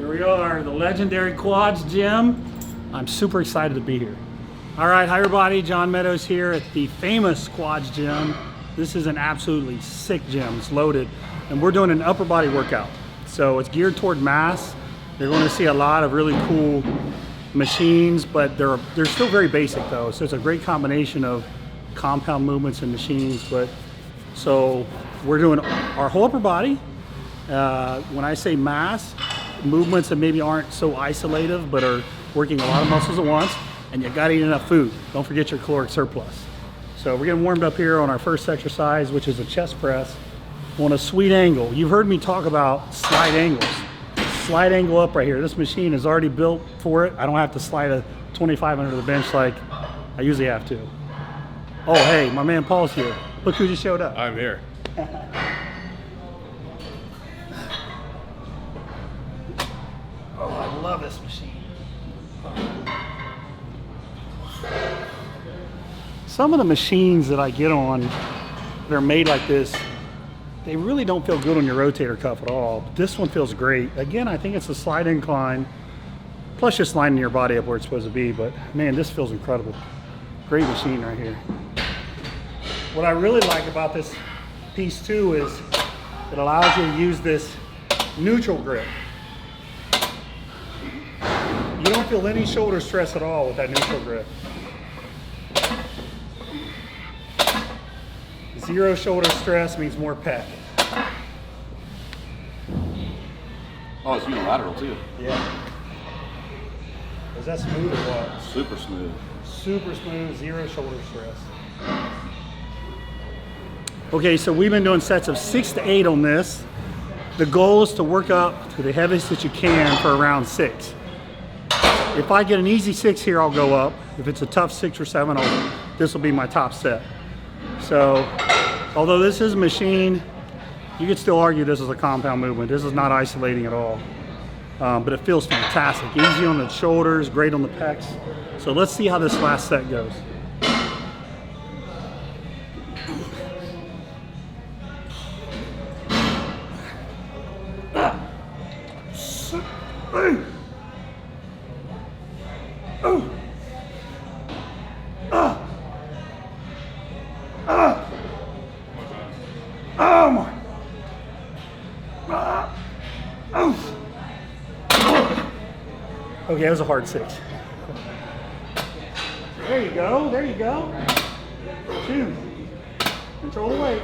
Here we are, the legendary Quads Gym. I'm super excited to be here. All right, hi everybody, John Meadows here at the famous Quads Gym. This is an absolutely sick gym, it's loaded. And we're doing an upper body workout. So it's geared toward mass. You're going to see a lot of really cool machines, but they're still very basic though. So it's a great combination of compound movements and machines. So we're doing our whole upper body. When I say mass, movements that maybe aren't so isolative, but are working a lot of muscles at once, and you gotta eat enough food. Don't forget your caloric surplus. So we're getting warmed up here on our first exercise, which is a chest press on a sweet angle. You've heard me talk about slide angles. Slide angle up right here. This machine is already built for it. I don't have to slide a 25 under the bench like I usually have to. Oh, hey, my man Paul's here. Look who just showed up. I'm here. Oh, I love this machine. Some of the machines that I get on that are made like this, they really don't feel good on your rotator cuff at all. But this one feels great. Again, I think it's a slide incline, plus just lining your body up where it's supposed to be. But man, this feels incredible. Great machine right here. What I really like about this piece too is it allows you to use this neutral grip. You don't feel any shoulder stress at all with that neutral grip. Zero shoulder stress means more pec. Oh, it's unilateral too. Yeah. Is that smooth or what? Super smooth. Super smooth, zero shoulder stress. Okay, so we've been doing sets of 6 to 8 on this. The goal is to work up to the heaviest that you can for around 6. If I get an easy 6 here, I'll go up. If it's a tough 6 or 7, this will be my top set. So, although this is a machine, you could still argue this is a compound movement. This is not isolating at all. But it feels fantastic. Easy on the shoulders, great on the pecs. So let's see how this last set goes. Oh my. Okay, that was a hard 6. There you go, there you go. 2. Control the weight.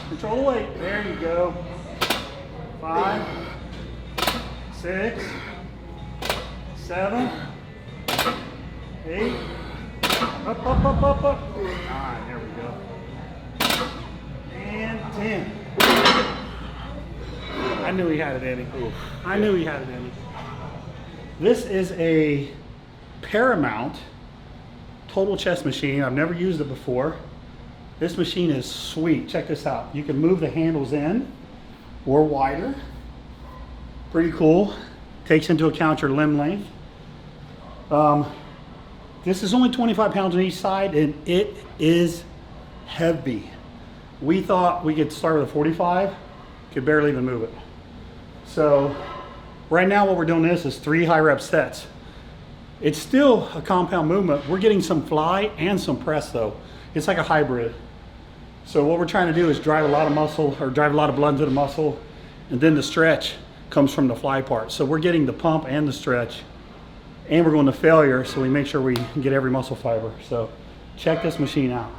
Control the weight. There you go. 5, 6, 7, 8. Up, up, up, up, up. 9, there we go. And 10. I knew he had it in him. I knew he had it in him. This is a Paramount total chest machine. I've never used it before. This machine is sweet. Check this out. You can move the handles in or wider. Pretty cool. Takes into account your limb length. This is only 25 pounds on each side, and it is heavy. We thought we could start with a 45, could barely even move it. So right now what we're doing this is 3 high rep sets. It's still a compound movement. We're getting some fly and some press though. It's like a hybrid. So what we're trying to do is drive a lot of muscle or drive a lot of blood into the muscle, and then the stretch comes from the fly part. So we're getting the pump and the stretch, and we're going to failure, so we make sure we get every muscle fiber. So check this machine out.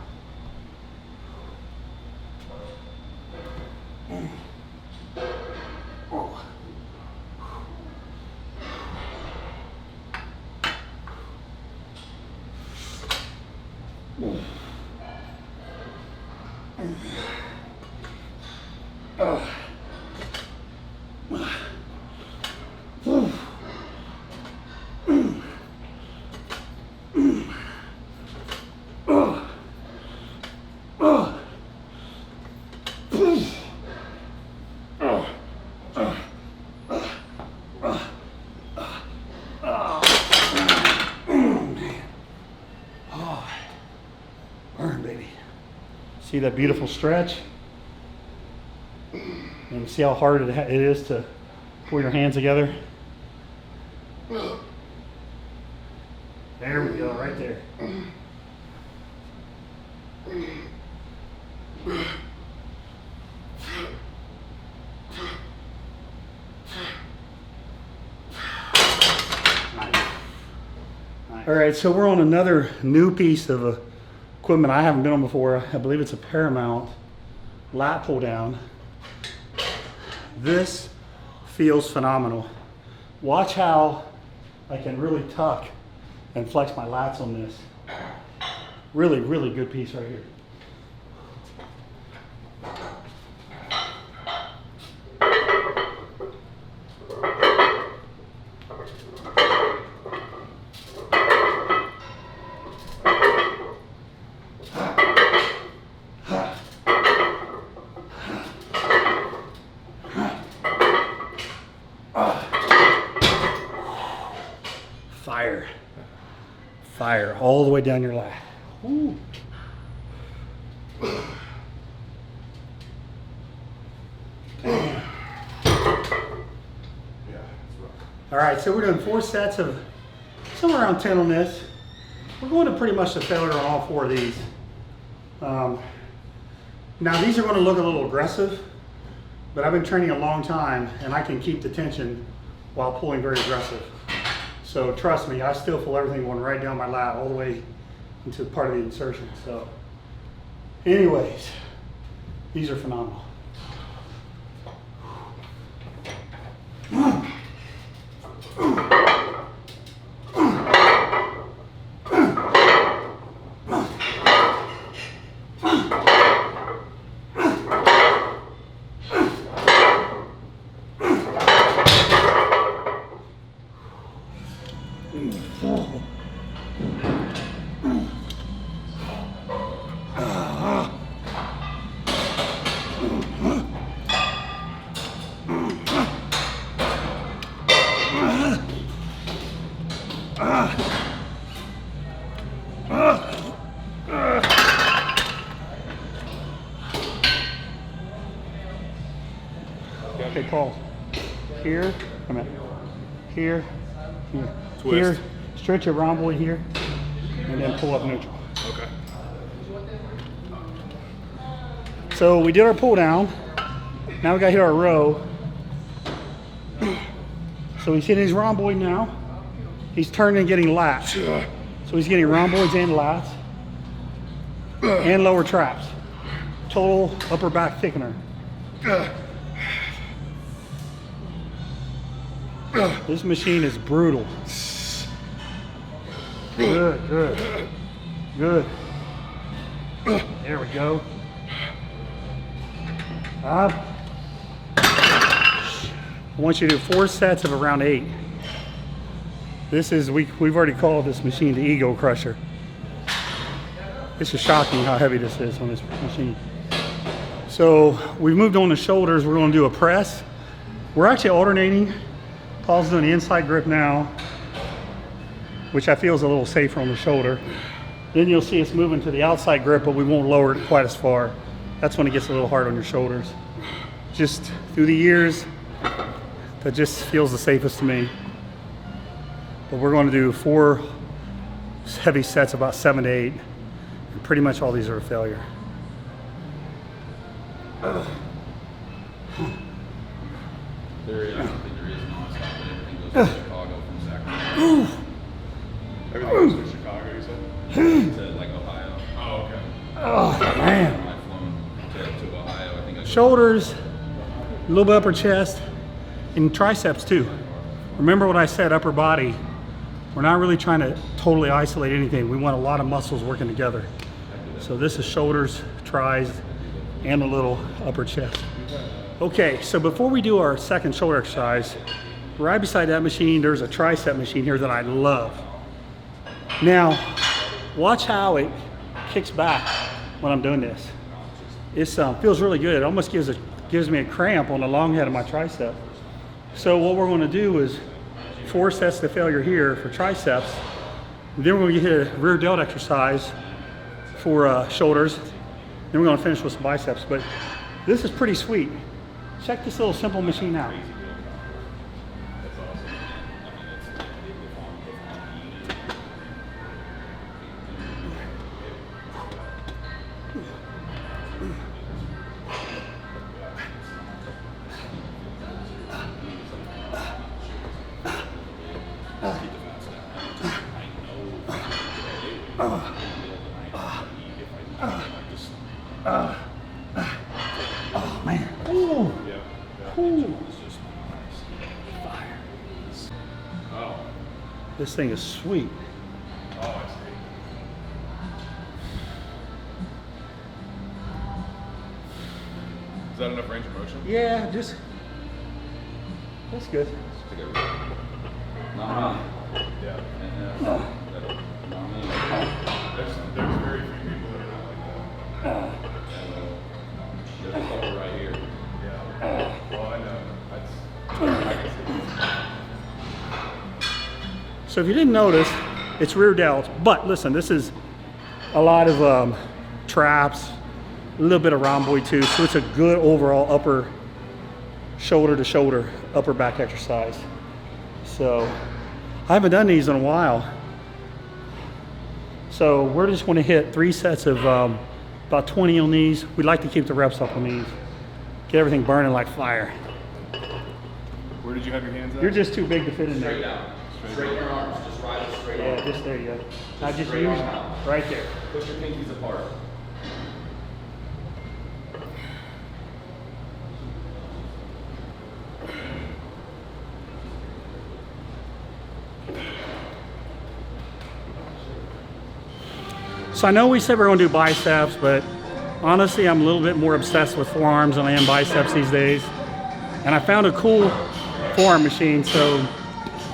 See that beautiful stretch? And see how hard it is to Pull your hands together. There we go, right there. All right, so we're on another new piece of equipment I haven't been on before. I believe it's a Paramount lat pull down. This feels phenomenal. Watch how I can really tuck and flex my lats on this. Really, really good piece right here. Fire. Fire all the way down your lat. Ooh. All right, so we're doing 4 sets of somewhere around 10 on this. We're going to pretty much the failure on all 4 of these. Now these are going to look a little aggressive, but I've been training a long time and I can keep the tension while pulling very aggressive. So trust me, I still feel everything going right down my lat all the way into part of the insertion. So anyways, these are phenomenal. Okay, Paul. Here, come in. Here, here. Twist. Here, stretch your rhomboid here, and then pull up neutral. Okay. So we did our pull down. Now we got to hit our row. So he's hitting his rhomboid now. He's turning and getting lats. So he's getting rhomboids and lats and lower traps. Total upper back thickener. This machine is brutal. Good, good, good. There we go. Up. I want you to do 4 sets of around 8. This is, we've already called this machine the Ego Crusher. It's just shocking how heavy this is on this machine. So we've moved on to shoulders. We're going to do a press. We're actually alternating. Paul's doing the inside grip now, which I feel is a little safer on the shoulder. Then you'll see us moving to the outside grip, but we won't lower it quite as far. That's when it gets a little hard on your shoulders. Just through the years, that just feels the safest to me. But we're going to do 4 heavy sets, about 7 to 8. And pretty much all these are a failure. There is, I don't think there is non-stop, but everything goes to Chicago from Sacramento. Everything goes to Chicago, you said? To like Ohio. Oh, okay. Oh, man. I've flown to Ohio, I think I Shoulders, a little bit upper chest, and triceps too. Remember what I said, upper body. We're not really trying to totally isolate anything. We want a lot of muscles working together. So this is shoulders, tris, and a little upper chest. Okay, so before we do our second shoulder exercise, right beside that machine, there's a tricep machine here that I love. Now, watch how it kicks back when I'm doing this. It feels really good. It almost gives me a cramp on the long head of my tricep. So what we're going to do is 4 sets to failure here for triceps. Then we're going to hit a rear delt exercise for shoulders. Then we're going to finish with some biceps. But this is pretty sweet. Check this little simple machine out. Oh man. Ooh. Ooh. Fire. Oh. This thing is sweet. Oh, I see. Is that enough range of motion? Yeah, just that's good. Not me. Yeah. Not me. There's very few people that are not like that. There's a couple right here. Yeah. Well, I know. I can see. So if you didn't notice, it's rear delt, but listen, this is a lot of traps, a little bit of rhomboid too, so it's a good overall upper shoulder to shoulder, upper back exercise. So I haven't done these in a while. So we're just going to hit 3 sets of about 20 on these. We'd like to keep the reps up on these. Get everything burning like fire. Where did you have your hands at? You're just too big to fit in there. Straight down. Straighten your arms. Just ride it straight Yeah, on. just there you go. Now just Straight use arm out. right there. Push your pinkies apart. So I know we said we're going to do biceps, but honestly, I'm a little bit more obsessed with forearms than I am biceps these days. And I found a cool forearm machine, so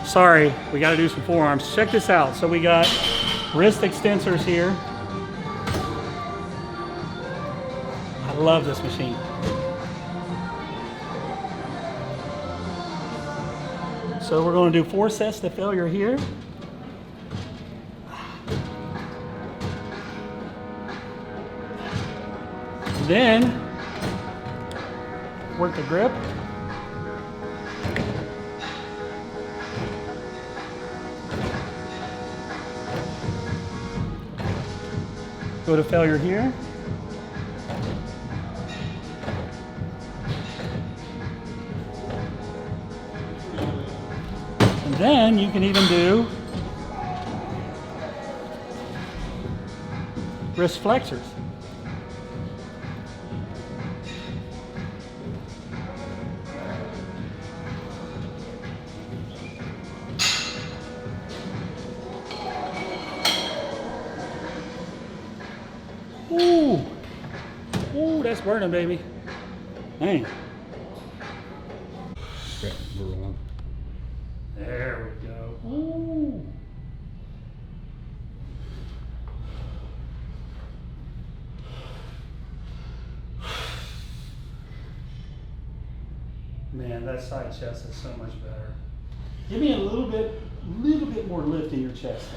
sorry, we got to do some forearms. Check this out. So we got wrist extensors here. I love this machine. So we're going to do 4 sets to failure here. Then work the grip. Go to failure here. And then you can even do wrist flexors. Ooh, ooh, that's burning, baby. Man. Okay, we're rolling. There we go. Ooh. Man, that side chest is so much better. Give me a little bit more lift in your chest.